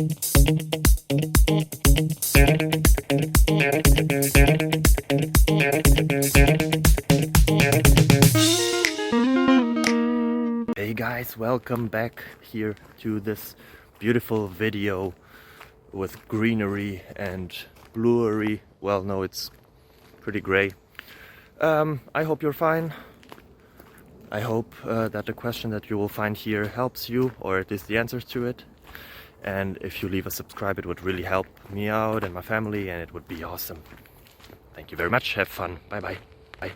Hey guys, welcome back here to this beautiful video with greenery and bluery. Well, no, it's pretty gray. I hope you're fine. I hope that the question that you will find here helps you, or at least the answers to it. And if you leave a subscribe, it would really help me out and my family, and it would be awesome. Thank you very much. Have fun. Bye bye. Bye.